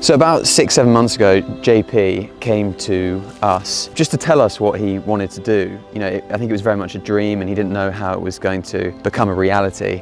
So about 6-7 months ago, JP came to us just to tell us what he wanted to do. You know, I think it was very much a dream and he didn't know how it was going to become a reality.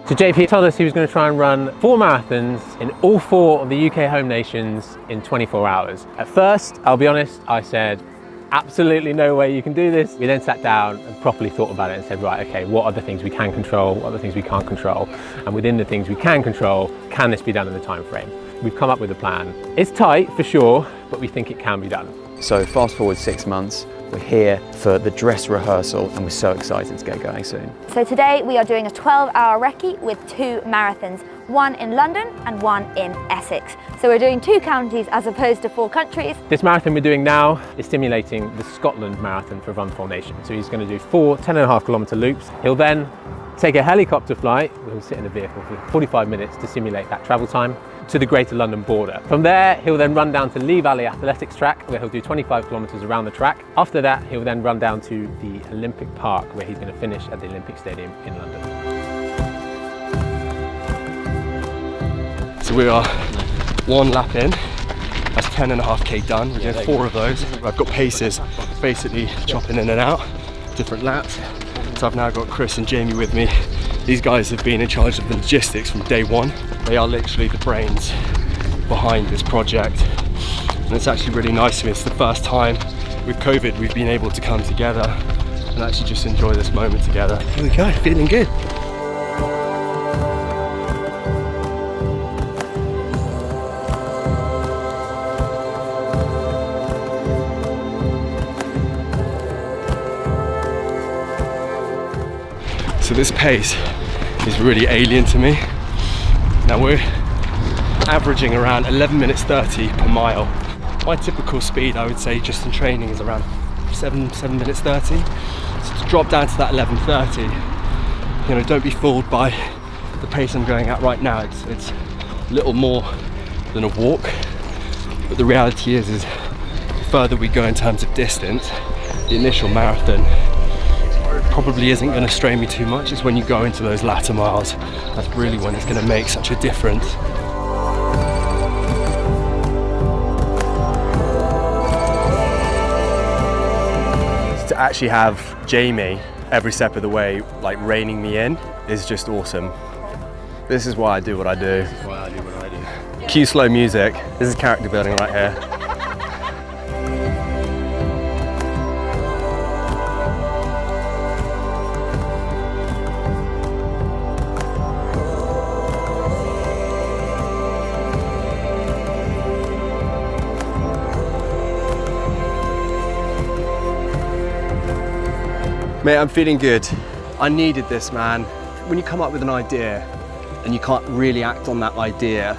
So JP told us he was going to try and run 4 marathons in all 4 of the UK home nations in 24 hours. At first, I'll be honest, I said, absolutely no way you can do this. We then sat down and properly thought about it and said, right, okay, what are the things we can control? What are the things we can't control? And within the things we can control, can this be done in the time frame? We've come up with a plan. It's tight for sure, but we think it can be done. So fast forward 6 months, we're here for the dress rehearsal and we're so excited to get going soon. So today we are doing a 12-hour recce with 2 marathons, one in London and one in Essex. So we're doing 2 counties as opposed to 4 countries. This marathon we're doing now is simulating the Scotland marathon for Run 4 Nations. So he's going to do 4 10.5 kilometre loops. He'll then take a helicopter flight, we'll sit in a vehicle for 45 minutes to simulate that travel time to the Greater London border. From there, he'll then run down to Lee Valley Athletics track where he'll do 25 kilometres around the track. After that, he'll then run down to the Olympic Park where he's going to finish at the Olympic Stadium in London. So we are 1 lap in, that's 10.5k done. We're doing 4 of those. I've got paces basically chopping in and out, different laps. So I've now got Chris and Jamie with me. These guys have been in charge of the logistics from day one. They are literally the brains behind this project. And it's actually really nice to me. It's the first time with COVID we've been able to come together and actually just enjoy this moment together. Here we go, feeling good. So this pace is really alien to me. Now we're averaging around 11 minutes 30 per mile. My typical speed, I would say, just in training is around 7 minutes 30. So to drop down to that 11:30, you know, don't be fooled by the pace I'm going at right now. It's little more than a walk. But the reality is the further we go in terms of distance, the initial marathon probably isn't going to strain me too much. It's when you go into those latter miles, that's really when it's going to make such a difference. To actually have Jamie every step of the way, like reining me in, is just awesome. This is why I do what I do. This is why I do what I do. Cue slow music. This is character building right here. Mate, I'm feeling good. I needed this, man. When you come up with an idea and you can't really act on that idea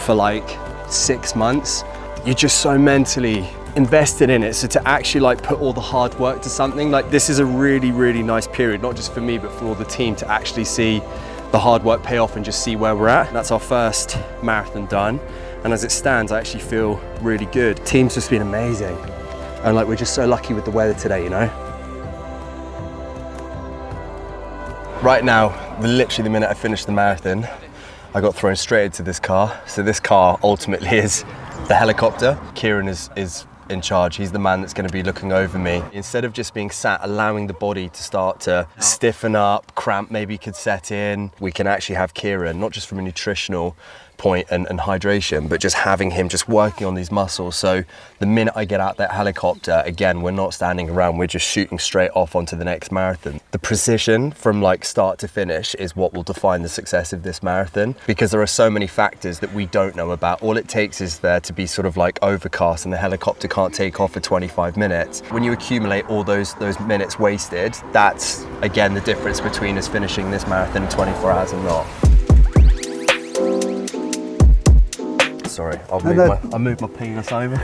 for like 6 months, you're just so mentally invested in it. So to actually like put all the hard work to something, like this is a really, really nice period, not just for me, but for all the team to actually see the hard work pay off and just see where we're at. That's our first marathon done. And as it stands, I actually feel really good. Team's just been amazing. And like, we're just so lucky with the weather today, you know? Right now, literally the minute I finished the marathon, I got thrown straight into this car. So this car ultimately is the helicopter. Kieran is in charge. He's the man that's going to be looking over me. Instead of just being sat, allowing the body to start to stiffen up, cramp maybe could set in, we can actually have Kieran, not just from a nutritional point and hydration, but just having him just working on these muscles. So the minute I get out that helicopter, again, we're not standing around, we're just shooting straight off onto the next marathon. The precision from like start to finish is what will define the success of this marathon, because there are so many factors that we don't know about. All it takes is there to be sort of like overcast and the helicopter can't take off for 25 minutes. When you accumulate all those minutes wasted, that's again the difference between us finishing this marathon in 24 hours and not. Sorry, I'll move my penis over.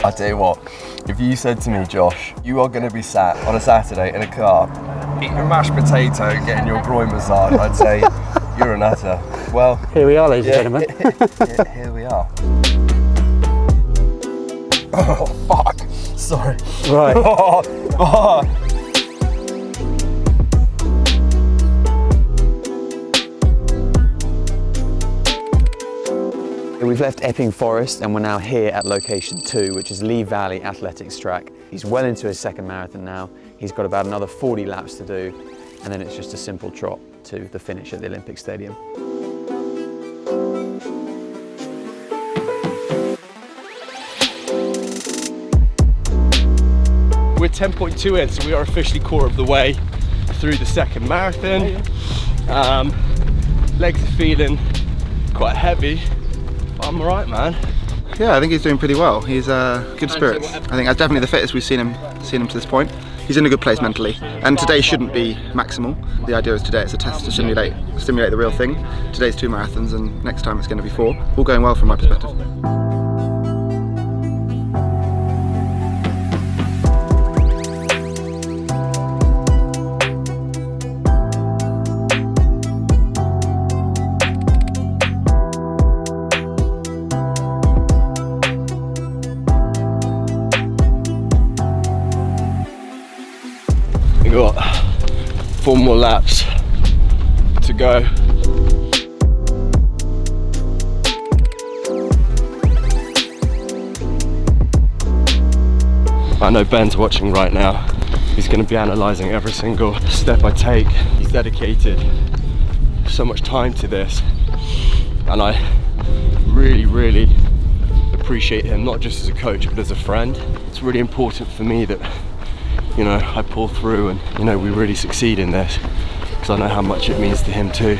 I tell you what, if you said to me, Josh, you are going to be sat on a Saturday in a car, eating a mashed potato, getting your groin massage, I'd say you're a nutter. Well, here we are, ladies and gentlemen. Here we are. Oh, fuck. Sorry. Right. Oh. We've left Epping Forest and we're now here at location 2, which is Lee Valley Athletics Track. He's well into his second marathon now. He's got about another 40 laps to do, and then it's just a simple trot to the finish at the Olympic Stadium. We're 10.2 in, so we are officially quarter of the way through the second marathon. Legs are feeling quite heavy, but I'm alright, man. Yeah, I think he's doing pretty well. He's good spirits. I think that's definitely the fittest we've seen him to this point. He's in a good place mentally, and today shouldn't be maximal. The idea is today it's a test to stimulate the real thing. Today's 2 marathons, and next time it's going to be 4. All going well from my perspective. We've got 4 more laps to go. I know Ben's watching right now. He's going to be analysing every single step I take. He's dedicated so much time to this, and I really appreciate him, not just as a coach but as a friend. It's really important for me that, you know, I pull through and, you know, we really succeed in this, because I know how much it means to him too.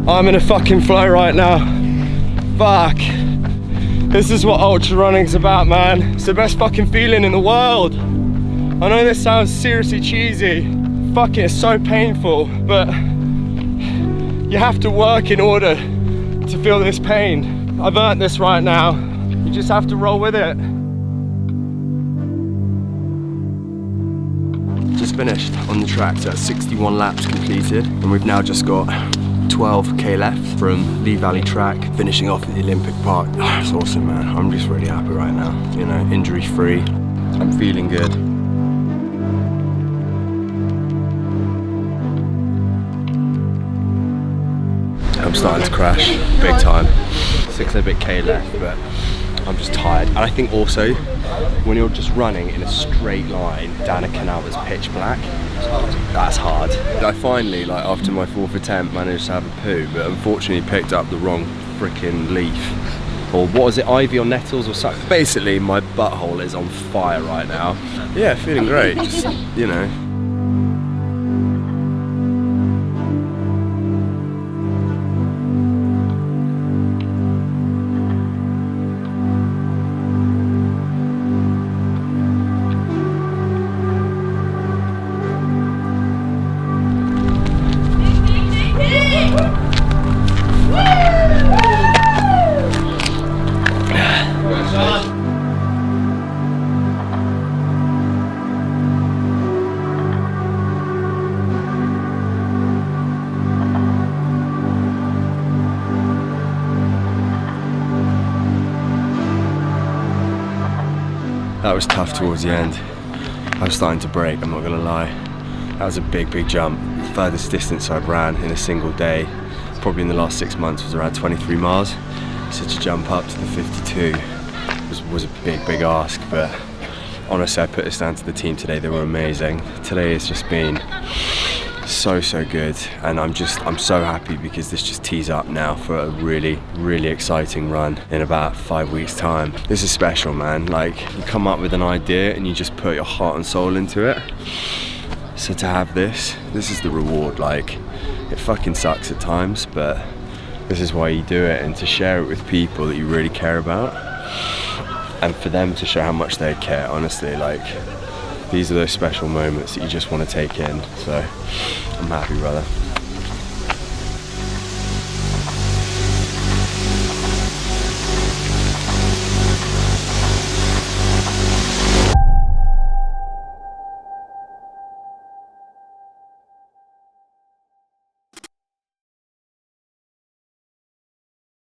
I'm in a fucking flow right now. Fuck. This is what ultra running's about, man. It's the best fucking feeling in the world. I know this sounds seriously cheesy. Fuck it, it's so painful, but you have to work in order to feel this pain. I've earned this right now. You just have to roll with it. Just finished on the track, so that's 61 laps completed, and we've now just got 12k left from Lee Valley Track, finishing off at the Olympic Park. Oh, it's awesome, man. I'm just really happy right now. You know, injury free. I'm feeling good. I'm starting to crash big time. 6 and a bit K left, but I'm just tired. And I think also, when you're just running in a straight line down a canal that's pitch black, that's hard. I finally, like after my 4th attempt, managed to have a poo, but unfortunately picked up the wrong freaking leaf. Or what is it, ivy or nettles or something? Basically, my butthole is on fire right now. Yeah, feeling great, just, you know. That was tough towards the end. I was starting to break, I'm not gonna lie. That was a big jump. The furthest distance I've ran in a single day, probably in the last 6 months, was around 23 miles. So to jump up to the 52 was a big ask, but honestly I put this down to the team today. They were amazing. Today has just been so good, and I'm so happy because this just tees up now for a really exciting run in about 5 weeks time. This is special, man. Like, you come up with an idea and you just put your heart and soul into it. So to have this is the reward. Like, it fucking sucks at times, but this is why you do it, and to share it with people that you really care about, and for them to show how much they care. Honestly, like, these are those special moments that you just want to take in. So I'm happy, brother.